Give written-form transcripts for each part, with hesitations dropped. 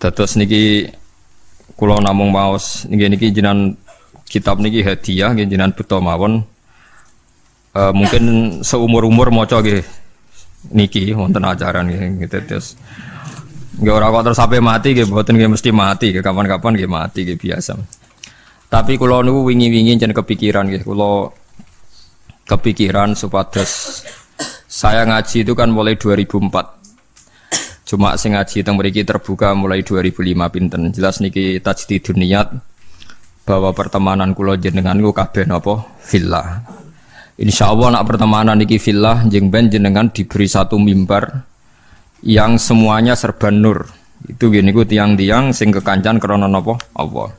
Dados niki kula namung maos niki jenengan kitab niki hadiah nggih jenengan buta mawon. Mungkin seumur-umur maca nggih niki wonten ajaran nggih terus. Nggih ora kok terus sampai mati nggih mboten nggih mesti mati nggih kapan-kapan nggih mati nggih biasa. Tapi kula niku wingi-wingi jen kepikiran nggih kula kepikiran supados saya ngaji itu kan mulai 2004. Cuma sing ngaji teng mriki terbuka mulai 2005 pinten. Jelas niki tajdidun niat bahwa pertemanan kula jenengan niku kabeh napa fillah. Insyaallah nak pertemanan niki fillah njeng ben jenengan diberi satu mimbar yang semuanya serba nur. Itu gini niku tiang-tiang sing kekancan krana napa Allah.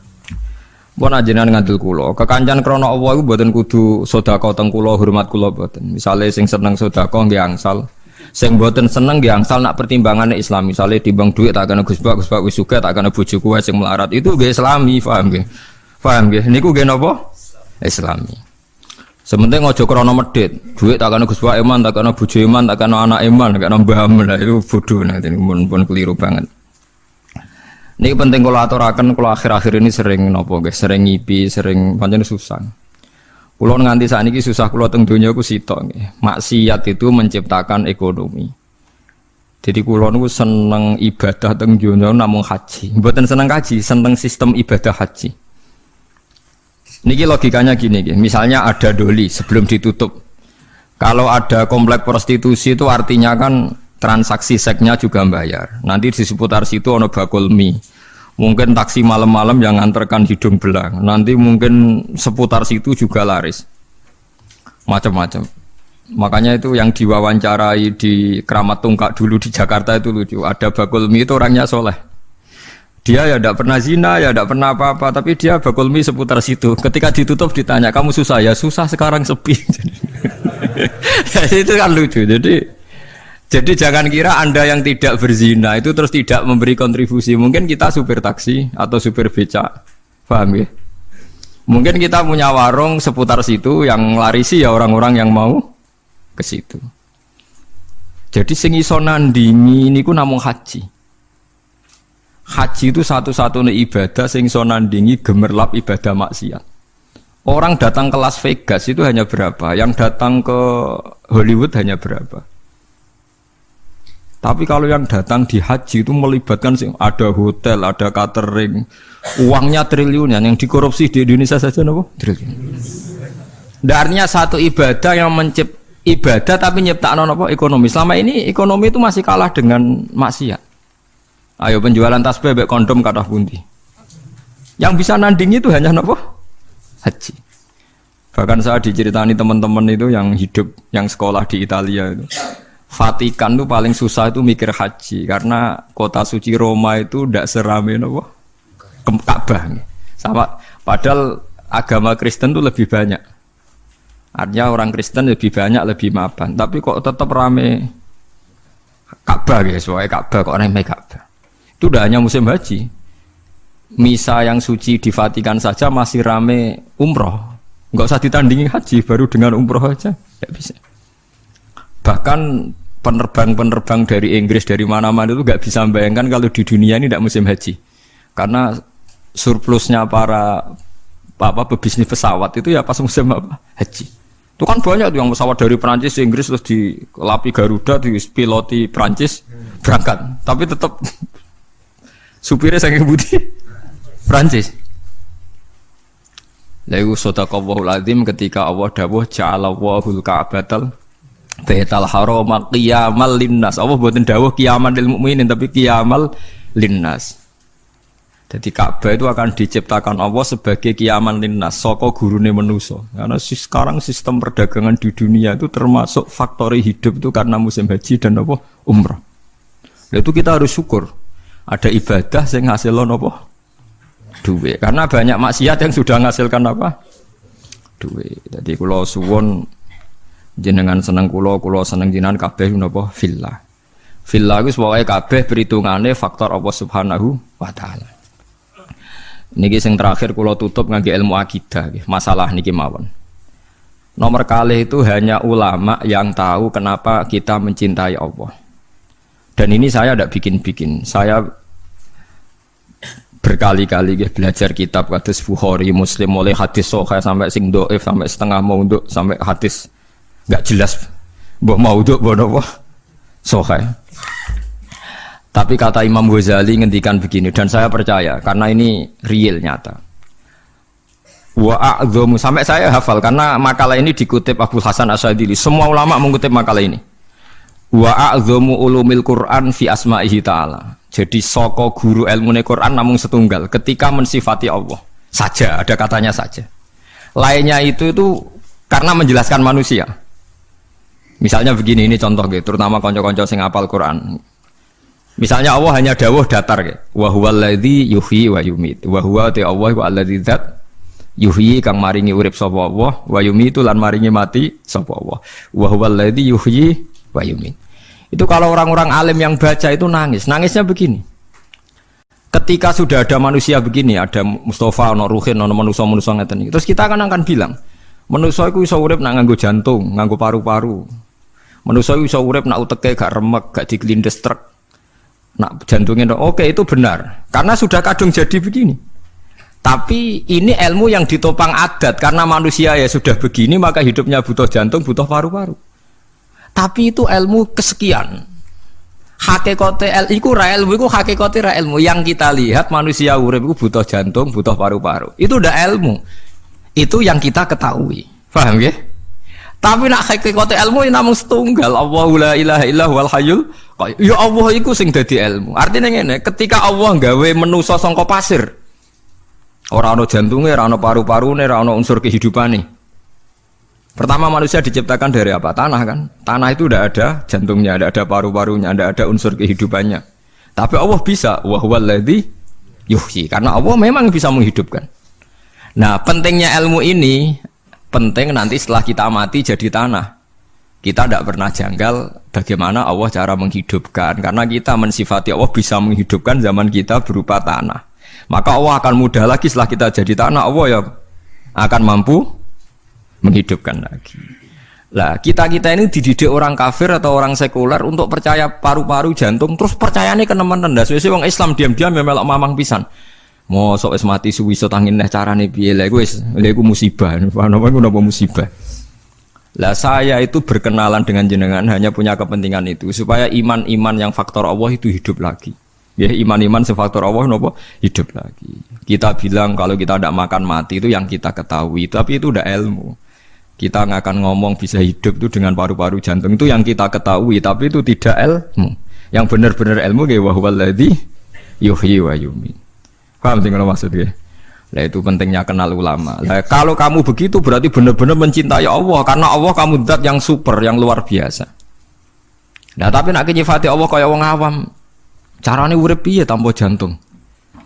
Pun ajenengan ngandel kula. Kekancan krana Allah iku mboten kudu sedekah teng kula, hormat kula mboten. Misale sing seneng sedekah nggih angsal. Sing mboten seneng nggih angsal nak pertimbangane Islam. Misale timbang dhuwit tak kena Gus Pak wis sugih tak kena bojoku wae sing melarat. Itu nggih Islami, paham nggih? Paham nggih? Niku nggih napa? Islami. Sementing aja krana medhit. Dhuwit tak kena Gus Pak iman, tak kena bojo iman, tak kena anak iman, tak kena mbah lah itu bodho nanti pun keliru banget. Niki penting kula aturaken kula akhir-akhir ini sering napa nggih, sering ngipi, sering pancen susah. Kula nganti sakniki susah kula teng donya ku sitok nggih. Maksiat itu menciptakan ekonomi. Jadi kula niku seneng ibadah teng donya namung haji. Mboten seneng haji, seneng sistem ibadah haji. Niki logikanya gini nggih. Misalnya ada doli sebelum ditutup. Kalau ada komplek prostitusi itu artinya kan transaksi seksnya juga bayar. Nanti di seputar situ ono bakul mie. Mungkin taksi malam-malam yang nganterkan hidung belang. Nanti mungkin seputar situ juga laris. Macam-macam. Makanya itu yang diwawancarai di Keramat Tungkak dulu di Jakarta itu lucu. Ada bakul mie itu orangnya soleh. Dia ya tidak pernah zina, ya tidak pernah apa-apa. Tapi dia bakul mie seputar situ. Ketika ditutup ditanya, kamu susah ya? Susah sekarang sepi. Itu kan lucu. Jadi jangan kira Anda yang tidak berzina itu terus tidak memberi kontribusi. Mungkin kita supir taksi atau supir becak. Paham ya? Mungkin kita punya warung seputar situ yang larisi ya orang-orang yang mau ke situ. Jadi sing iso nandingi niku namung haji. Haji itu satu-satunya ibadah sing iso nandingi gemerlap ibadah maksiat. Orang datang ke Las Vegas itu hanya berapa? Yang datang ke Hollywood hanya berapa? Tapi kalau yang datang di haji itu melibatkan ada hotel, ada catering, uangnya triliunan. Yang dikorupsi di Indonesia saja apa? Triliun. Artinya satu ibadah yang ibadah tapi nyiptakno apa? Ekonomi. Selama ini ekonomi itu masih kalah dengan maksiat. Ayo penjualan tas bebek kondom kathah pundi. Yang bisa nandingi itu hanya apa? Haji. Bahkan saya diceritani teman-teman itu yang hidup, yang sekolah di Italia itu. Vatikan itu paling susah itu mikir haji karena kota suci Roma itu tidak serame apa Ka'bah. Sama padahal agama Kristen itu lebih banyak. Artinya orang Kristen lebih banyak, lebih mapan. Tapi kok tetap rame Ka'bah ya, soalnya Ka'bah kok rame Ka'bah. Itu udah hanya musim haji. Misa yang suci di Vatikan saja masih rame umroh. Enggak usah ditandingi haji, baru dengan umroh aja tidak bisa. Bahkan penerbang-penerbang dari Inggris dari mana-mana itu nggak bisa membayangkan kalau di dunia ini tidak musim haji, karena surplusnya para pebisnis pesawat itu ya pas musim haji. Itu kan banyak tuh yang pesawat dari Prancis, Inggris terus dilapi Garuda, dipiloti Prancis berangkat, tapi tetap supirnya saking budi Prancis. Lalu sadaqallahul azim ketika Allah dawuh ja'alallahul ka'batal Baitul Haram qiyamal linnas. Allah mboten dawuh qiyaman lil mukminin tapi qiyamal linnas. Jadi Ka'bah itu akan diciptakan Allah sebagai qiyaman linnas, saka gurune manusa. Karena sekarang sistem perdagangan di dunia itu termasuk faktori hidup itu karena musim haji dan apa? Umrah. Nah, itu kita harus syukur. Ada ibadah sing ngasilno apa? Duit. Karena banyak maksiat yang sudah menghasilkan apa? Duit. Jadi kula suwun jenengan seneng kula seneng jenengan kabeh napa fillah. Fillah iku pokoke kabeh perhitungane faktor Allah Subhanahu wa taala. Niki sing terakhir kula tutup ngangge ilmu akidah nggih, masalah niki mawon. Nomor kalih itu hanya ulama yang tahu kenapa kita mencintai Allah. Dan ini saya tidak bikin-bikin. Saya berkali-kali nggih belajar kitab kados Bukhari, Muslim, mulai hadis sahih sampai sing dhaif, sampai setengah maudhu, sampai hadis enggak jelas mbok maudhu mbok napa sahih. Tapi kata Imam Ghazali ngendikan begini, dan saya percaya karena ini real nyata. Wa a'dhamu, sampai saya hafal karena makalah ini dikutip Abu Hasan Asyadili. Semua ulama mengutip makalah ini. Wa a'dhamu ulumil Qur'an fi asma'ihi ta'ala. Jadi saka guru ilmune Quran namung setunggal ketika mensifati Allah. Saja, ada katanya saja. Lainnya itu karena menjelaskan manusia. Misalnya begini, ini contoh gitu, terutama kanca-kanca sing hafal Quran. Misalnya Allah hanya dawuh datar gitu. Wa huwal ladzi yuhyi wa yumit. Wa huwa ta Allah wa alladzi dzat yuhyi kang maringi urip sapa Allah, wa yumitu lan maringi mati sapa Allah. Wa huwal ladzi yuhyi wa yumit. Itu kalau orang-orang alim yang baca itu nangis. Nangisnya begini. Ketika sudah ada manusia begini, ada Mustafa, ono Ruhin, ono manusia-manusia ngeten iki. Terus kita akan bilang, manusia iku iso urip nak nganggo jantung, nganggo paru-paru. Manusia iku iso urip nak uteke gak remek, gak diklindes truk. Nak jantungnya oke, itu benar. Karena sudah kadung jadi begini. Tapi ini ilmu yang ditopang adat, karena manusia ya sudah begini, maka hidupnya butuh jantung, butuh paru-paru. Tapi itu ilmu kesekian. Hakikate iku ra ilmu, iku hakikate ra ilmu. Yang kita lihat manusia urip iku butuh jantung, butuh paru-paru. Itu udah ilmu. Itu yang kita ketahui. Paham ya? Tapi nak hakikate ilmu namung setunggal. Allahu la ilaha illa huwal hayyul qayyum. Ya Allah iku sing dadi ilmu. Artinya ngene, ketika Allah gawe manusa saka pasir, ora ana jantunge, ora ana paru-parune, ora ana unsur kehidupane. Pertama manusia diciptakan dari apa? Tanah kan? Tanah itu udah ada jantungnya, ada paru-parunya, ada unsur kehidupannya. Tapi Allah bisa, wa huwal ladzi yuhyi. Karena Allah memang bisa menghidupkan. Nah, pentingnya ilmu ini penting nanti setelah kita mati jadi tanah. Kita tidak pernah janggal bagaimana Allah cara menghidupkan. Karena kita mensifati Allah bisa menghidupkan zaman kita berupa tanah. Maka Allah akan mudah lagi setelah kita jadi tanah, Allah ya akan mampu menghidupkan lagi. Lah kita ini dididik orang kafir atau orang sekuler untuk percaya paru-paru jantung, terus percayane kenemen ndas. Wis wong Islam diam-diam melok mamang pisan. Mosok wis mati suwi iso tangin neh carane piye lha iku wis lha iku musibah. Napa iku napa musibah. Lah saya itu berkenalan dengan jenengan hanya punya kepentingan itu supaya iman-iman yang faktor Allah itu hidup lagi. Ya iman-iman sefaktor Allah napa hidup lagi. Kita bilang kalau kita tidak makan mati itu yang kita ketahui, tapi itu udah ilmu. Kita nggak akan ngomong bisa hidup itu dengan paru-paru jantung, itu yang kita ketahui, tapi itu tidak ilmu. Yang benar-benar ilmu kayak wa huwal ladzi yuhyi wa yumiit. Paham sih kalau maksudnya? Nah itu pentingnya kenal ulama. Nah, kalau kamu begitu berarti benar-benar mencintai Allah, karena Allah kamu zat yang super, yang luar biasa. Nah tapi nak nyifati Allah kayak wong awam, carane urip piye tanpa jantung?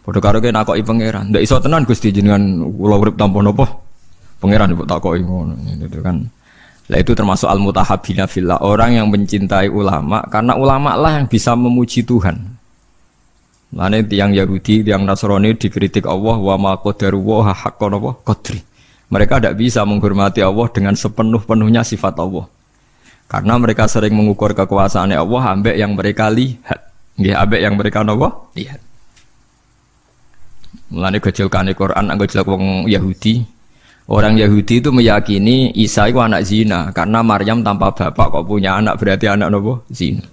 Padha karo kene nakoki pangeran. Ndak iso tenan Gusti jenengan kula urip tanpa napa? Pangeran ibu takoki ngono itu kan. Lah itu termasuk al-mutahabbina fillah, orang yang mencintai ulama karena ulama lah yang bisa memuji Tuhan. Mane tiyang Yahudi, tiyang Nasrani dikritik Allah wa ma qadaru wa haqqan apa qadri. Mereka tidak bisa menghormati Allah dengan sepenuh-penuhnya sifat Allah. Karena mereka sering mengukur kekuasaan Allah ambek yang mereka lihat. Nggih, ambek yang mereka napa? Lihat. Mulane gejolkane Quran anggo jelek wong Yahudi. Orang Yahudi itu meyakini Isa itu anak zina karena Maryam tanpa bapak kok punya anak, berarti anak nopo zina.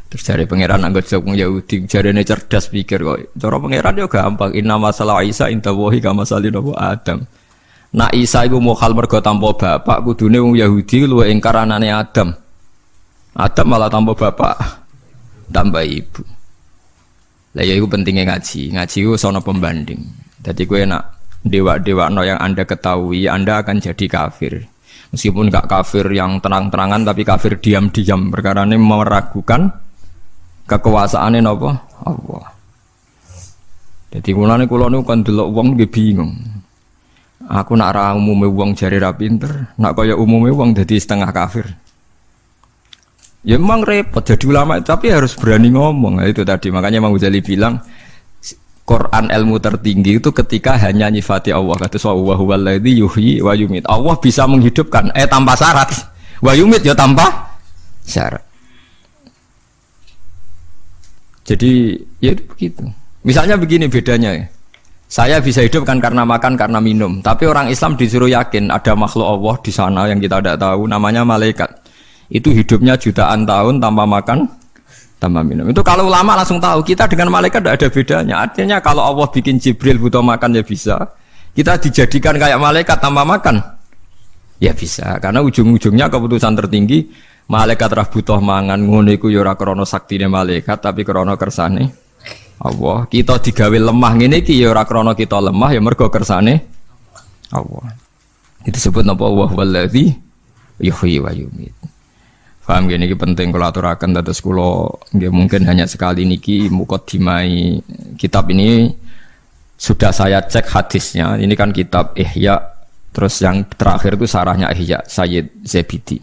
Terus dari pangeran anggap wong Yahudi jarene cerdas pikir kok. Cara pangeran yo gampang. Inna masalah Isa inta wahi kama salin nopo Adam. Nak Isa iku mokhal mergo tanpa bapak, kudune wong Yahudi luwih ingkar anane Adam. Adam malah tanpa bapak, tambah ibu. Lah ya iku pentingnya ngaji. Ngaji iku sono pembanding. Dadi kowe nak dewa-dewa no yang Anda ketahui, Anda akan jadi kafir. Meskipun gak kafir yang terang-terangan, tapi kafir diam-diam. Perkara ini meragukan kekuasaannya apa? Allah. Jadi kula niku kan delok wong nggih bingung. Aku nak ra umume wong jare ra pinter, nak kaya umume wong dadi setengah kafir. Ya memang repot jadi ulama, tapi harus berani ngomong. Nah, itu tadi makanya Imam Ghazali bilang Quran ilmu tertinggi itu ketika hanya nyifati Allah. Kata wa huwal ladzi yuhyi wa yumiit. Allah bisa menghidupkan tanpa syarat. Wa yumiit ya tanpa syarat. Jadi ya itu begitu. Misalnya begini bedanya ya. Saya bisa hidup kan karena makan, karena minum. Tapi orang Islam disuruh yakin ada makhluk Allah di sana yang kita tidak tahu, namanya malaikat. Itu hidupnya jutaan tahun tanpa makan, tanpa minum. Itu kalau ulama langsung tahu, kita dengan malaikat tidak ada bedanya. Artinya kalau Allah bikin Jibril butuh makan ya bisa. Kita dijadikan kayak malaikat tanpa makan, ya bisa. Karena ujung-ujungnya keputusan tertinggi, malaikat rah butuh mangan, ngono iku ya ora krana saktine malaikat, tapi krana kersane Allah. Kita digawe lemah ngene iki ya ora krana kita lemah ya mergo kersane Allah. Itu disebut napa wa wallazi yuhyi wa yumiit. Paham gini iki penting kula aturaken dados kula nggih mungkin hanya sekali niki mukadimai kitab ini sudah saya cek hadisnya. Ini kan kitab Ihya, terus yang terakhir itu sarahnya Ihya Sayyid Zabidi.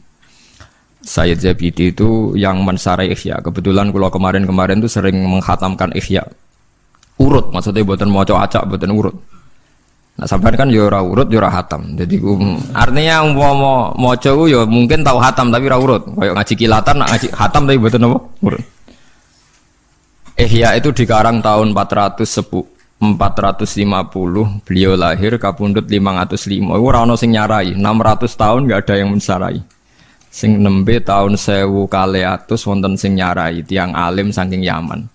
Sayyid Zabidi itu yang mensarai Ihya. Kebetulan kalau kemarin tuh sering menghatamkan Ihya. Urut, maksudnya buatan maca acak, buatan urut. Nah, sampai kan ya ora urut, ya ora hatam. Jadi artinya umpama maca ya mungkin tahu hatam tapi ora urut. Kayak ngaji kilatan, nak ngaji hatam tapi buatan apa? Urut. Ihya itu dikarang tahun 450, beliau lahir kapundhut 505. Ora ono sing nyarai, 600 tahun enggak ada yang mensarai. Sing nembe tahun 1200 wonten sing nyarai tiang alim saking Yaman.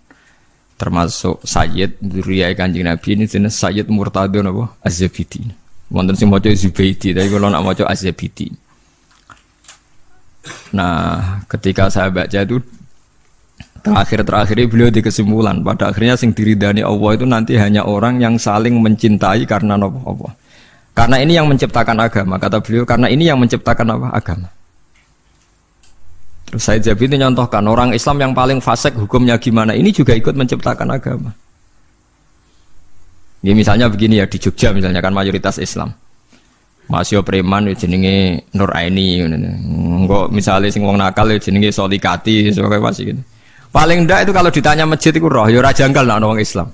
Termasuk Sayyid dzurriyyah Kanjeng Nabi ini jenenge Sayyid Murtadho napa Az-Zabidi. Wonten sing maca Zubaidi, tapi kula nak maca Az-Zabidi. Nah, ketika saya baca itu terakhir beliau di kesimpulan pada akhirnya sing diridani Allah itu nanti hanya orang yang saling mencintai karena napa Allah. Karena ini yang menciptakan agama, kata beliau, karena ini yang menciptakan apa? Agama. Terus Sayyid Zabidi nyontohkan orang Islam yang paling fasik hukumnya gimana, ini juga ikut menciptakan agama. Ya misalnya begini ya, di Jogja misalnya kan mayoritas Islam. Masih preman ya jenenge Nur Aini engko misalnya sing wong nakal ya jenenge Solikati sebagai masih gitu. Paling ndak itu kalau ditanya masjid itu roh ya ora janggal nek wong Islam.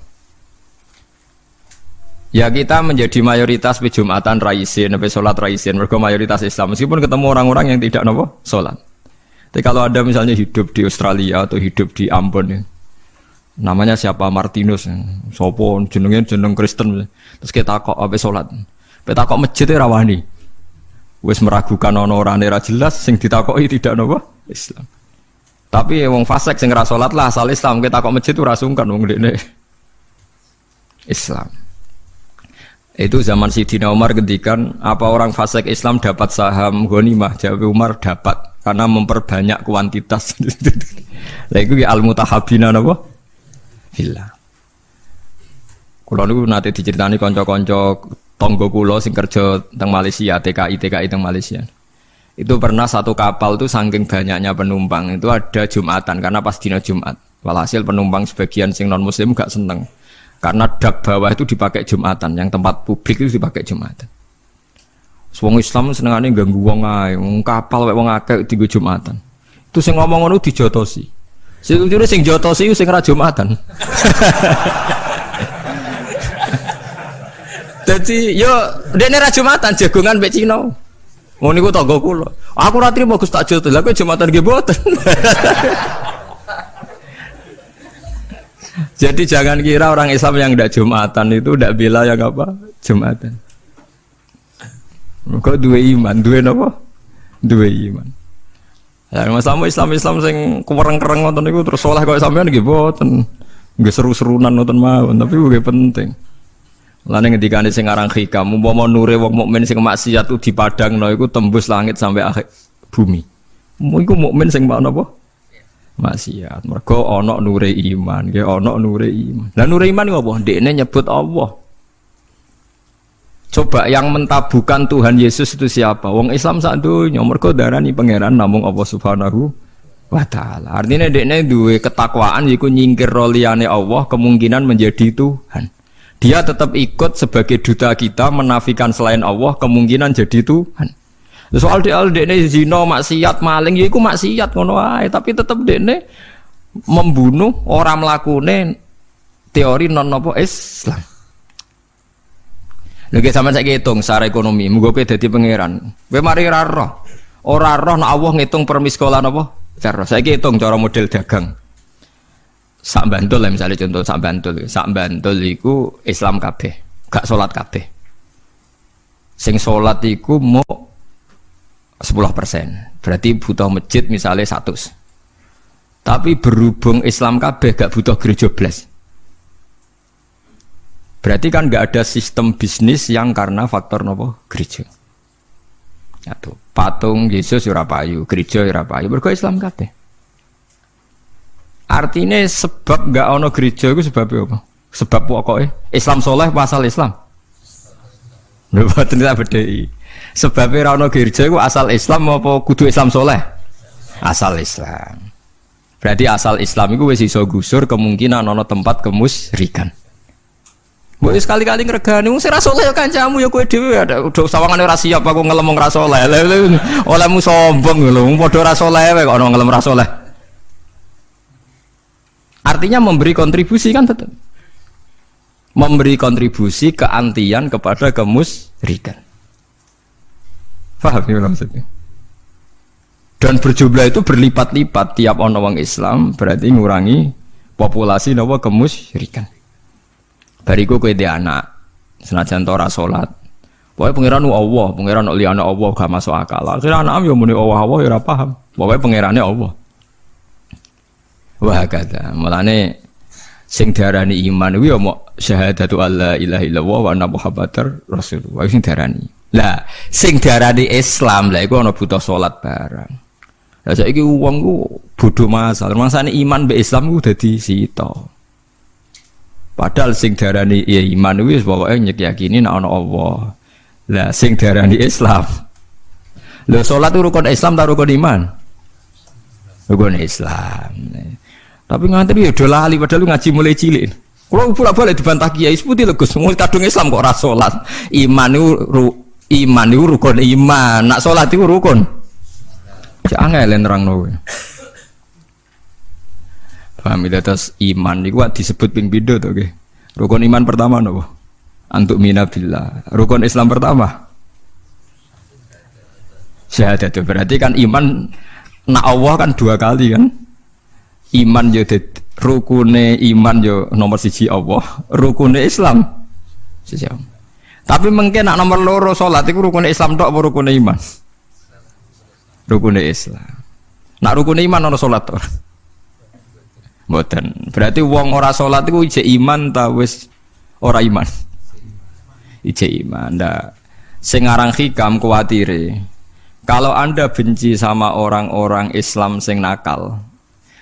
Ya kita menjadi mayoritas di Jumatan raisin, sampai sholat raisin, mereka mayoritas Islam meskipun ketemu orang-orang yang tidak nopo sholat. Tapi kalau ada misalnya hidup di Australia atau hidup di Ambon ya, namanya siapa Martinus, sopo jeneng Kristen, terus kita kok apa sholat, kita kok masjid rawani, wes meragukan orang era jelas, sing ditakoi tidak nopo Islam. Tapi wong fasik sing ra sholat lah asal Islam, kita kok masjid itu rasungkan wong dekne Islam. Itu zaman Sidina Umar ngendikan apa orang fasik Islam dapat saham ghanimah, jawab Umar dapat karena memperbanyak kuantitas. Lah iku al-mutahabbina napa? Fillah. Kula niku nate diceritani kanca-kanca tangga kula sing kerja teng Malaysia, TKI teng Malaysia. Itu pernah satu kapal itu saking banyaknya penumpang itu ada Jumatan karena pas dina Jumat. Walhasil penumpang sebagian sing non muslim gak seneng. Karena dak bawah itu dipakai Jumatan, yang tempat publik itu dipakai Jumatan. Wong Islam senengane ganggu wong ae, wong kapal wek wong akeh dienggo Jumatan. Itu sing ngomong ngono dijotosi. Sing jotosi sing ra Jumatan. Dadi yo dekne ra Jumatan jagongan mek Cina. Ngono niku tangga kula. Aku ra trimo Gus tak jotos. Lah kowe Jumatan nggih mboten. Jadi jangan kira orang Islam yang tidak Jumatan itu tidak bela yang apa? Jumatan. Kok dua iman, dua apa? Dua iman. Ya masalah Islam sing kereng-kereng ngoten niku terus saleh kok sampean nggih mboten. Nggih seru-serunan ngoten mawon, tapi nggih penting. Lane ngendikane sing aran hikam, umpama nure wong mukmin sing maksiat itu dipadangno iku tembus langit sampai akhir bumi. Iku mukmin sing napa? Maksiat. Mergo ana nure iman, nggih ana nure iman. Lah nure iman ngopo? Ndekne nyebut Allah. Coba yang mentabukan Tuhan Yesus itu siapa? Wong Islam sak donya mergo darani pangeran namung Allah Subhanahu wa taala. Artinya ndekne duwe ketakwaan iku nyingkir liyane Allah kemungkinan menjadi Tuhan. Dia tetap ikut sebagai duta kita menafikan selain Allah kemungkinan jadi Tuhan. Soal dekne zina, maksiat, maling, ya iku maksiat ngono wae, tapi tetep dekne membunuh orang mlakune teori non apa Islam. Lha ge sampean saiki hitung secara ekonomi, muga kowe dadi pangeran. Kowe mari ora roh. Ora roh nek Allah ngitung per miskolan apa? Cara saiki hitung cara model dagang. sak Bantul lah misalnya contoh sak Bantul iku Islam kabeh, gak salat kabeh. Sing salat iku mau 10%. Berarti butuh masjid misalnya 100. Tapi berhubung Islam kabeh gak butuh gereja blas. Berarti kan gak ada sistem bisnis yang karena faktor nopo gereja. Atau patung Yesus ora payu, gereja ora payu, mergo Islam kabeh. Artinya sebab gak ono gereja itu sebabnya apa? Sebab pokoknya Islam soleh pasal Islam. Mboten tak bedheki. Sebabnya ora ono gereja itu asal Islam apa kudu Islam soleh? Asal Islam. Berarti asal Islam itu wis iso gusur kemungkinan ono tempat kemusyrikan. Mbok sekali-kali ngregani wong ora saleh ya kancamu ya kowe dhewe ada udah sawangane ora siap aku ngelem ora saleh. Olehmu sombong lho, padha ora saleh wae kok ono ngelem ora saleh. Artinya memberi kontribusi kan betul. Memberi kontribusi keantian kepada kemusyrikan. Paham ya maksudnya? Dan berjumlah itu berlipat-lipat tiap ono wong Islam berarti ngurangi populasi napa kemusyrikan. Bariku kowe dhe anak senajan ora salat. Pokoke pangeran Allah, pangeran liyane Allah gak masuk akal. Akhire anak yo muni Allah ya ora paham. Pokoke pangerane Allah. Wah kata, mulane sing diarani iman kuwi yo mok syahadatu alla ilaha illallah wa anna muhammadar rasulullah. Sing diarani. Lah, sing diarani Islam lah iku ana butuh salat barang. Lah saiki wong ku bodho masal. Mangsane iman mbek Islam ku dadi sita. Padahal sing diarani ya iman kuwi pokoke nyekyakini nek ana Allah. Lah sing diarani Islam. Lho salat itu rukun Islam ta rukun iman? Rukun Islam. Tapi nganti ya do lali padahal ngaji mulai cilik. Kalau bolak-balik dibantah kiai seputi lho Gus, wong kadung Islam kok ora salat. Iman itu rukun iman, nak salat itu rukun. Jangan nerangno kowe. Paham ya atas iman iku disebut ping pindho to nggih. Rukun iman pertama napa? Antuk mina billah. Rukun Islam pertama syahadat. Berarti kan iman nak Allah kan dua kali kan. Iman yo rukune iman yo nomor siji Allah, rukune Islam siji. Tapi mungkin nak nomor loro salat iku rukune Islam tok apa rukune iman? Rukune Islam. Nak rukune iman ono salat tok. Mboten. Berarti wong ora salat iku ijek iman ta wis ora iman. Ijek iman. Ndak sing aran hikam kuwatire. Kalau Anda benci sama orang-orang Islam sing nakal,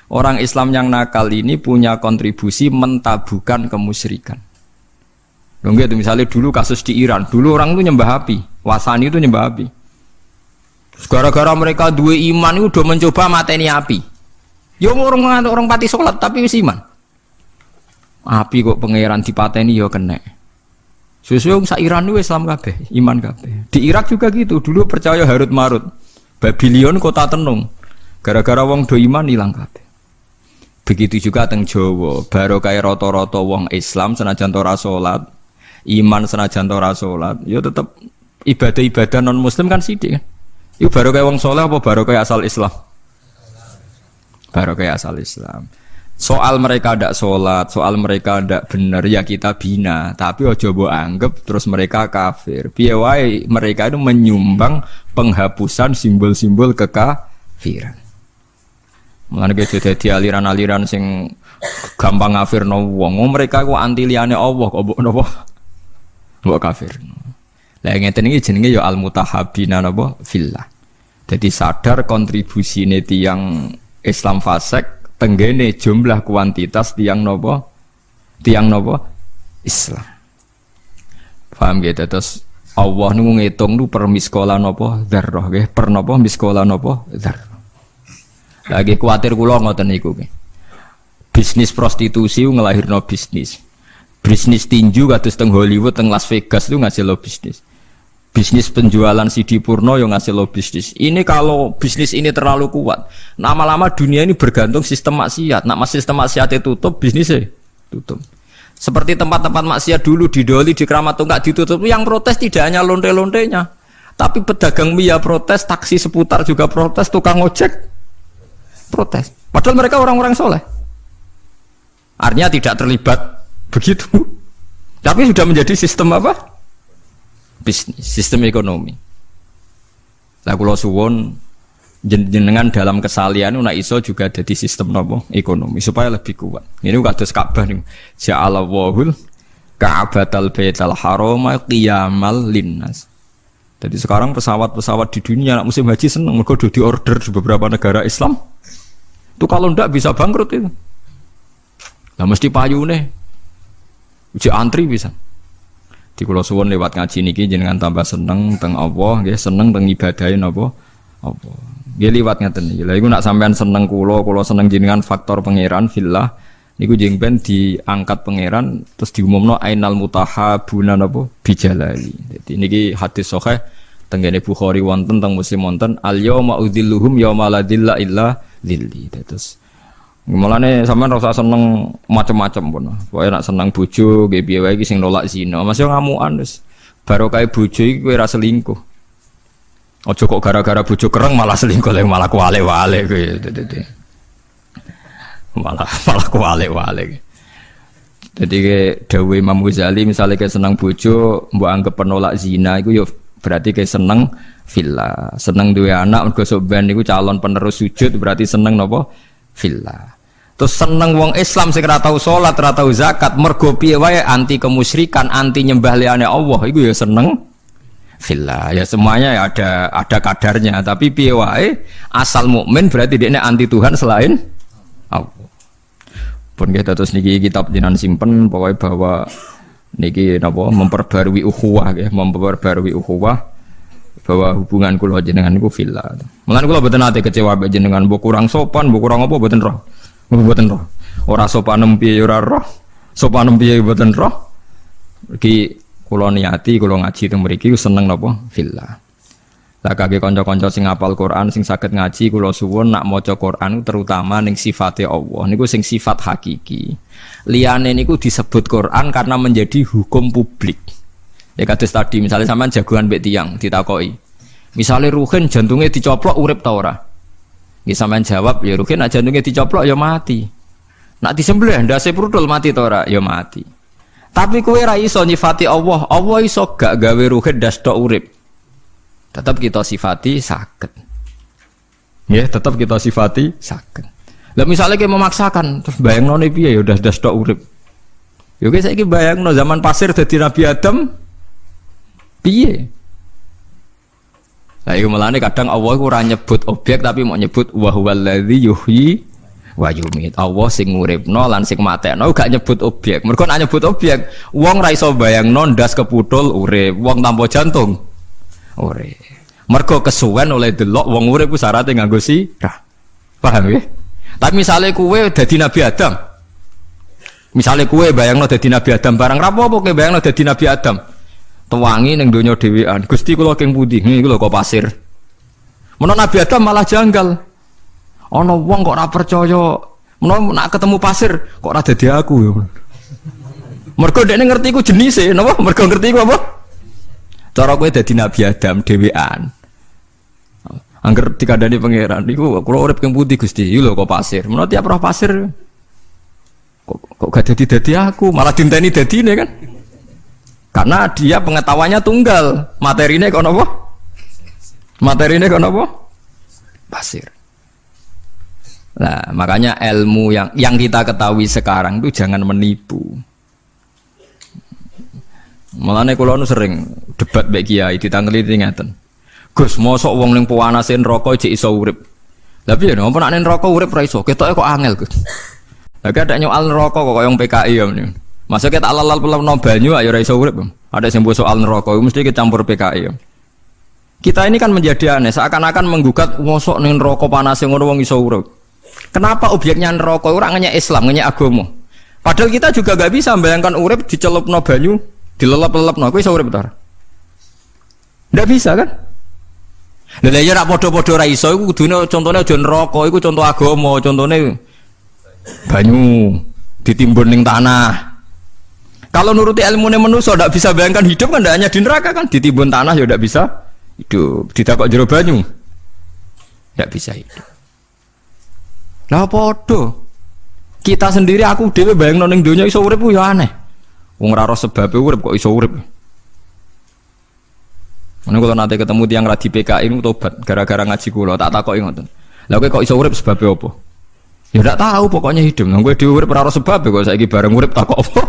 orang Islam yang nakal ini punya kontribusi mentabukan kemusyrikan. Lho itu misalnya dulu kasus di Iran, dulu orang itu nyembah api, Wasani itu nyembah api. Gara-gara mereka dua iman itu udah mencoba mateni api. Ya orang pati sholat tapi wis iman. Api kok pangeran dipateni ya kena. Susu sak Iran itu Islam kabeh, iman kabeh. Di Irak juga gitu, dulu percaya Harut Marut. Babylon kota tenung. Gara-gara wong do iman ilang kabeh. Begitu juga teng Jawa, baru kaya rata-rata wong Islam senajan ora salat, iman senajan ora salat, ya tetep ibadah-ibadah non muslim kan sithik kan. Iku baru kaya wong saleh apa baru kaya asal Islam? Baru kaya asal Islam. Soal mereka ndak sholat, soal mereka ndak bener ya kita bina, tapi ojo mbok anggap terus mereka kafir. Piye wae mereka itu menyumbang penghapusan simbol-simbol kekafiran. Mulane ge dadi aliran-aliran sing gampang ngafirno wong, mereka ku anti liyane Allah kok mbok napa? Mbok kafirno. Lah ngeten iki jenenge ya al-mutahabbina napa fillah. Jadi sadar kontribusine tiyang Islam fasik tenggene jumlah kuantitas tiang nopo Islam. Paham gitu terus Allah nu ngitung nu per miskola nopo dzarrah nggih per nopo miskola nopo dzarrah. Lagi kuatir kula ngoten niku nggih. Bisnis prostitusi ngelahirno bisnis. Bisnis tinju kados teng Hollywood teng Las Vegas itu ngasilno bisnis. Bisnis penjualan CD porno yang ngasih lo bisnis. Ini kalau bisnis ini terlalu kuat, lama-lama dunia ini bergantung sistem maksiat. Nak sistem maksiatnya tutup, bisnisnya tutup. Seperti tempat-tempat maksiat dulu di Doli, di Keramat Tungkak ditutup. Yang protes tidak hanya lonte-lontenya, tapi pedagang mie protes, taksi seputar juga protes, tukang ojek protes. Padahal mereka orang-orang soleh. Artinya tidak terlibat begitu. Tapi sudah menjadi sistem apa? Bisnis, sistem ekonomi. Lah kula suwun jenengan dalam kesalian nak iso juga jadi sistem napa ekonomi supaya lebih kuat. Ini kados Ka'bah niku. Ja'alallahul Ka'batal Baital Harama qiyamal linnas. Jadi sekarang pesawat-pesawat di dunia nak musim haji seneng mergo di order di beberapa negara Islam. Itu kalau ndak bisa bangkrut itu. Lah mesti payune. Uji antri bisa. Di kula suwun lewat ngaji niki jenengan tambah seneng teng Allah nggih, seneng teng ibadahe napa? Apa. Nggih liwat ngaten iki. Lah iku nak sampean seneng kula seneng jenengan faktor pangeran fillah niku jeng ben diangkat pangeran terus diumumno ainal mutahabuna napa bijalali. Dadi niki hadis sahih tenggene Bukhari wonten teng Muslim wonten al yauma udzilluhum yauma la dzilla illa dzilli. Terus mulane sampean ora usah seneng macam-macam pun. Pokoke nek seneng bojo nggih piye wae iki sing nolak zina. Mas yo ngamukan wis. Barokah bojo iki kowe ora selingkuh. Aja kok gara-gara bojo kereng malah selingkuh lek malah kuwale-wale kowe. malah kuwale-wale. Jadi ke dawuh Imam Ghazali misalnya ke seneng bojo mbok anggap penolak zina iku yo berarti ke seneng villa, seneng duwe anak mergo sok ben niku calon penerus sujud berarti seneng napa villa. Terus seneng wong Islam sing ora tau salat, ora tau zakat mergo piye wae anti kemusyrikan, anti nyembah liyane Allah iku ya seneng villa. Ya semuanya ya ada kadarnya, tapi piye wae asal mukmin berarti dia anti Tuhan selain Allah. Pun kita terus niki kitab jenengan simpen pokoknya bahwa niki napa memperbarui ukhuwah nggih, memperbarui ukhuwah bahwa hubungan kula jenengan niku villa. Mulane kula mboten nate kecewa mbek jenengan, mbok kurang sopan, mbok kurang apa mboten roh. Mboten roh. Ora sopan piye ora roh. Sopan piye mboten roh. Iki kula niati kula ngaji teng mriki seneng napa villa. Lah kangge kanca-kanca sing hafal Quran sing saged ngaji kula suwun nak maca Quran terutama ning sifate Allah niku sing sifat hakiki. Liyane niku disebut Quran karena menjadi hukum publik. Ya kados tadi misalnya sampean jagoan mbek tiyang ditakoki. Misale Ruhin jantungnya dicoplok urip ta ora? Nggih sampean jawab ya Ruhin nek jantungnya dicoplok ya mati. Nak disembelih ndase prudul mati ta ora? Ya mati. Tapi kowe ra iso nyifati Allah. Allah iso gak gawe Ruhin ndas tok urip. Tetap kita sifati sakit. Ya, tetap kita sifati sakit. Lah misalnya kita memaksakan, terus bayangno ne piye ya udah stok urip. Yo guys saiki bayangno zaman pasir dadi Nabi Adam piye? Lah iku melane kadang Allah iku ora nyebut objek tapi mau nyebut wa huwallazi yuhyi wa yumit. Allah sing nguripno lan sing matekno gak nyebut objek. Mergo nek nyebut objek, wong ra iso bayangno ndas keputul urip, wong tanpa jantung urip. Mergo kesuwen oleh delok wong urip ku syaraté nganggo sirah. Paham ya? Tapi misalnya kue dadi Nabi Adam. Misalnya kue bayangno dadi Nabi Adam barang rapopo kowe bayangno dadi Nabi Adam. Tuwangi ning donya dhewean. Gusti kula keng pundi? Niku lho kok pasir. Menawa Nabi Adam malah janggal. Ana wong kok ora percaya. Menawa nak ketemu pasir kok ora dadi aku ya. Mergo dekne ngerti ku jenise, napa? Mergo ngerti ku apa? Cara kowe dadi Nabi Adam dhewean. Angger dikandani pangeran niku kula urip keng pundi Gusti? Iki lho kok pasir. Menawa tiap roh pasir kok gak dadi aku, malah dinteni dadine kan? Karena dia pengetahuannya tunggal, materine kok napa? Materine kok napa? Pasir. Nah, makanya ilmu yang kita ketahui sekarang itu jangan menipu. Mulane kula nu sering debat mbek kiai ditangeli ngeten. Gus, mosok wong ning panase neraka jek iso urip. Lah piye napa nek neraka urip ra iso? Ketoke kok angel, Gus. Lah ada nyoal neraka kok koyo PKI ya. Masa kita alal pelem banyu ayo ora iso urip. Ada sing soal neraka mesti kecampur PKI. Kita ini kan menjadi aneh, seakan-akan menggugat mosok ning neraka panas ngono wong iso urip. Kenapa objeknya neraka ora ngenyek Islam, ngenyek agama? Padahal kita juga gak bisa membayangkan urip dicelupno banyu, dilelep-lelepno kowe iso urip ta? Ndak bisa kan? Lha ya rak padha-padha ra iso iku kudune contone aja neraka, iku contoh agama, contone banyu ditimbun ning tanah. Kalau nuruti ilmune manusa ndak bisa bayangkan hidup kan ndak hanya di neraka kan, ditimbun tanah ya ndak bisa hidup, ditakok jero banyu. Ndak bisa hidup. Lah padha. Kita sendiri aku dhewe bayangno ning donya iso urip ku ya aneh. Wong ora ora sebabe urip kok iso urip. Mana kalau nanti ketemu tiang radi PKI itu tobat gara-gara ngaji kula tak takoki ngoten. Lah kowe kok iso urip sebabe apa? Ya ndak tahu pokoknya hidup. Nang kowe dhewe urip ora ora sebabe kok saiki bareng urip takok apa?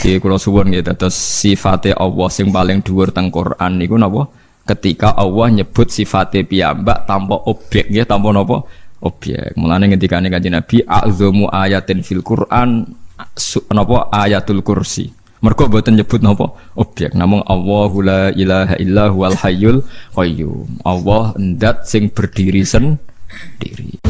Iki kula suwun nggih dados sifate Allah sing paling dhuwur teng Quran niku napa? Ketika Allah nyebut sifate piyambak tanpa objek nggih tanpa napa? Objek. Mulane ngendikane Kanjeng Nabi a'dzamu ayatin fil Quran napa ayatul kursi. Mergo mboten nyebut napa objek namung Allahu la ilaha illa huwal hayyul qayyum. Allah ndat sing berdiri sendiri.